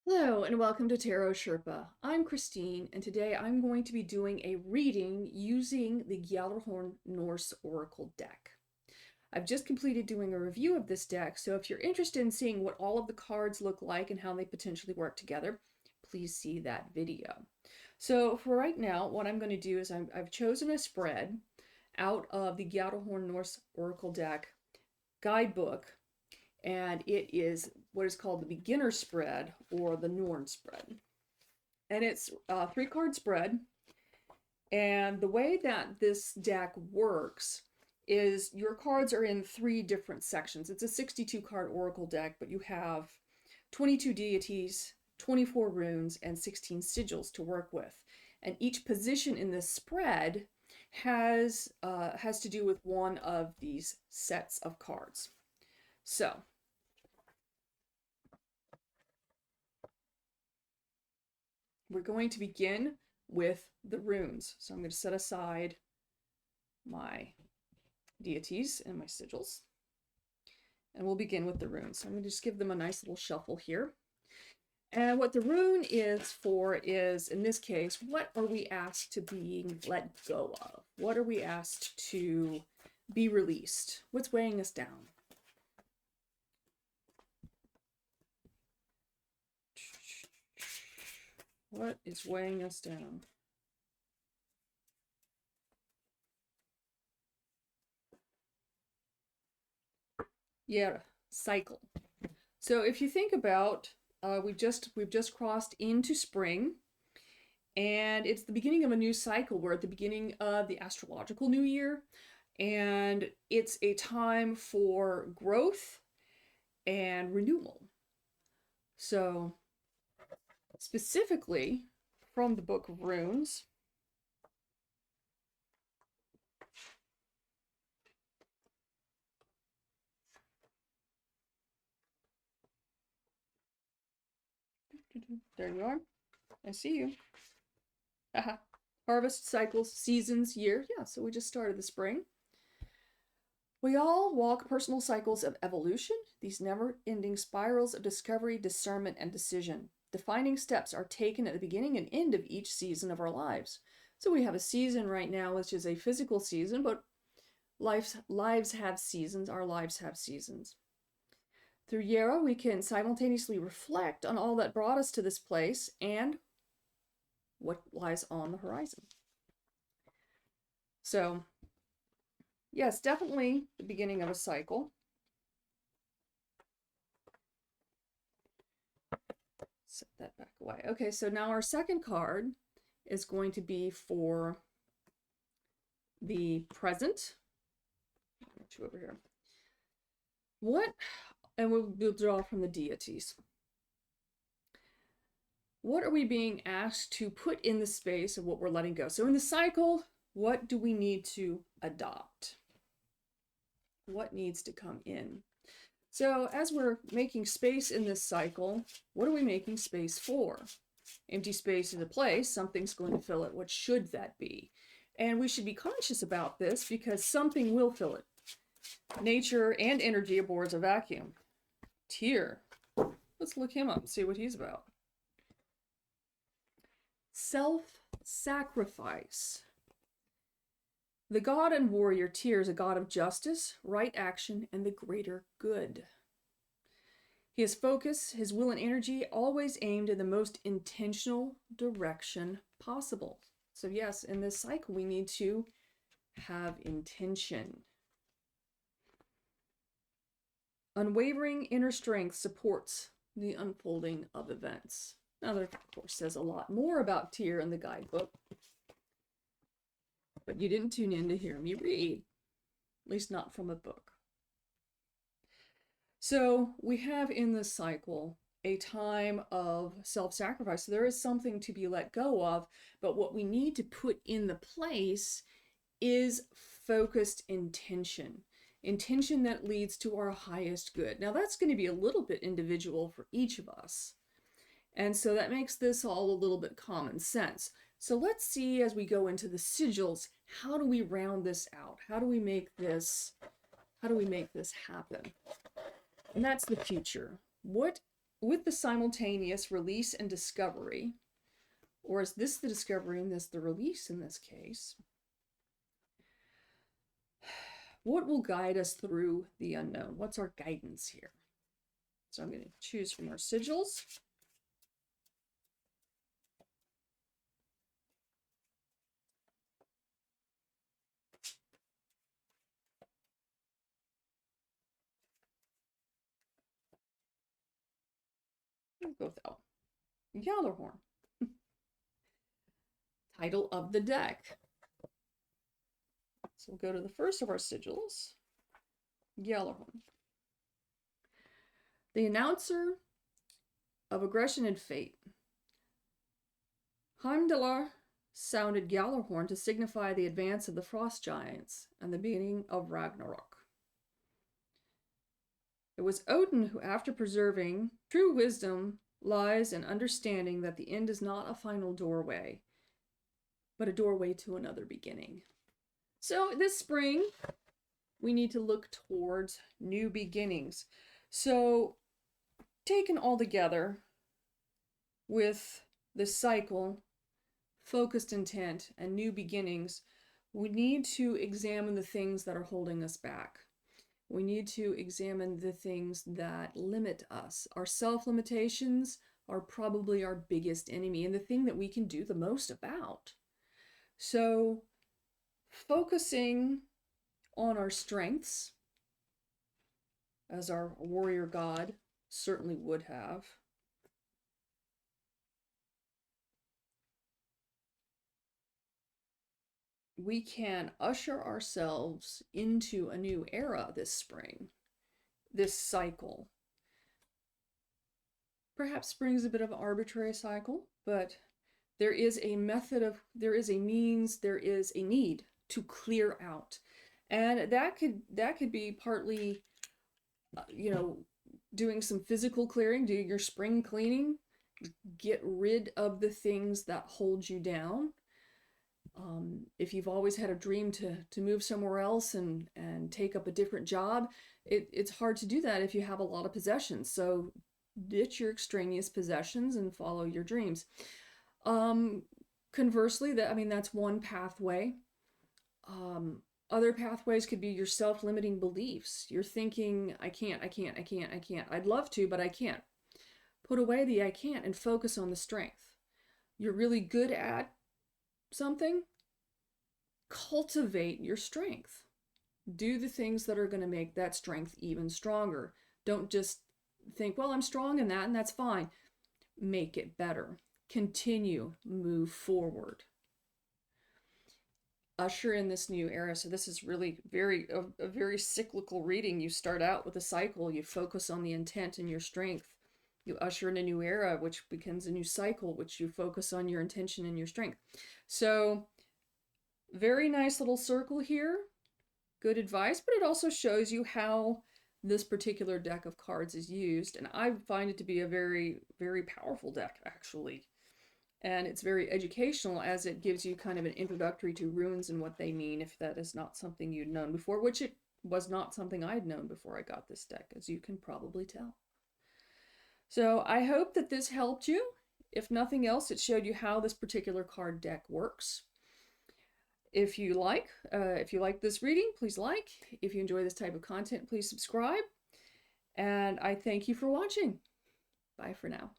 Hello and welcome to Tarot Sherpa. I'm Christine and today I'm going to be doing a reading using the Gjallarhorn Norse Oracle deck. I've just completed doing a review of this deck, so if you're interested in seeing what all of the cards look like and how they potentially work together, please see that video. So for right now, what I'm going to do is I've chosen a spread out of the Gjallarhorn Norse Oracle deck guidebook, and it is what is called the beginner spread or the Norn spread. And it's a 3-card spread. And the way that this deck works is your cards are in 3 different sections. It's a 62-card oracle deck, but you have 22 deities, 24 runes, and 16 sigils to work with. And each position in this spread has to do with one of these sets of cards. So we're going to begin with the runes. So I'm going to set aside my deities and my sigils, and we'll begin with the runes. So I'm going to just give them a nice little shuffle here. And what the rune is for is, in this case, what are we asked to be let go of? What are we asked to be released? What's weighing us down? What is weighing us down? Yeah, cycle. So if you think about, we've just crossed into spring, and it's the beginning of a new cycle. We're at the beginning of the astrological new year, and it's a time for growth and renewal. So specifically from the Book of Runes, there you are. I see you. Harvest, cycles, seasons, year. Yeah, so we just started the spring. We all walk personal cycles of evolution, these never-ending spirals of discovery, discernment, and decision. Defining steps are taken at the beginning and end of each season of our lives. So we have a season right now, which is a physical season, but lives have seasons. Our lives have seasons. Through Yara, we can simultaneously reflect on all that brought us to this place and what lies on the horizon. So yes, definitely the beginning of a cycle. Set that back away. Okay, so now our second card is going to be for the present. I'll get you over here. And we'll draw from the deities. What are we being asked to put in the space of what we're letting go? So in the cycle, what do we need to adopt? What needs to come in? So as we're making space in this cycle, what are we making space for? Empty space is a place, something's going to fill it. What should that be? And we should be conscious about this because something will fill it. Nature and energy abhors a vacuum. Tyr. Let's look him up and see what he's about. Self-sacrifice. The god and warrior Tyr is a god of justice, right action, and the greater good. He has focus, his will and energy always aimed in the most intentional direction possible. So yes, in this cycle, we need to have intention. Unwavering inner strength supports the unfolding of events. Now, there, of course, says a lot more about Tyr in the guidebook, but you didn't tune in to hear me read, at least not from a book. So we have in this cycle a time of self-sacrifice. So there is something to be let go of, but what we need to put in the place is focused intention. Intention that leads to our highest good. Now that's going to be a little bit individual for each of us. And so that makes this all a little bit common sense. So let's see as we go into the sigils, how do we round this out? How do we make this happen? And that's the future. What with the simultaneous release and discovery, or is this the discovery and this the release in this case? What will guide us through the unknown? What's our guidance here? So I'm going to choose from our sigils. We'll go with L. Gjallarhorn. Title of the deck. So we'll go to the first of our sigils, Gjallarhorn. The announcer of aggression and fate. Heimdallr sounded Gjallarhorn to signify the advance of the frost giants and the beginning of Ragnarok. It was Odin who, after preserving true wisdom, lies in understanding that the end is not a final doorway, but a doorway to another beginning. So this spring, we need to look towards new beginnings. So taken all together with the cycle, focused intent, and new beginnings, we need to examine the things that are holding us back. We need to examine the things that limit us. Our self-limitations are probably our biggest enemy and the thing that we can do the most about. So focusing on our strengths, as our warrior god certainly would have, we can usher ourselves into a new era this spring, this cycle. Perhaps spring is a bit of an arbitrary cycle, but there is a method of, there is a means, there is a need to clear out. And that could be partly, doing some physical clearing, do your spring cleaning, get rid of the things that hold you down. If you've always had a dream to move somewhere else and take up a different job, it's hard to do that if you have a lot of possessions. So ditch your extraneous possessions and follow your dreams. Conversely, that's one pathway. Other pathways could be your self-limiting beliefs. You're thinking, I can't. I'd love to, but I can't. Put away the I can't and focus on the strength. You're really good at something. Cultivate your strength. Do the things that are going to make that strength even stronger. Don't just think, well, I'm strong in that and that's fine. Make it better. Continue, move forward. Usher in this new era. So this is really a very cyclical reading. You start out with a cycle, you focus on the intent and your strength. You usher in a new era, which becomes a new cycle, which you focus on your intention and your strength. So very nice little circle here. Good advice, but it also shows you how this particular deck of cards is used. And I find it to be a very, very powerful deck, actually. And it's very educational, as it gives you kind of an introductory to runes and what they mean, if that is not something you'd known before, which it was not something I'd known before I got this deck, as you can probably tell. So I hope that this helped you. If nothing else, it showed you how this particular card deck works. If you like this reading, please like. If you enjoy this type of content, please subscribe. And I thank you for watching. Bye for now.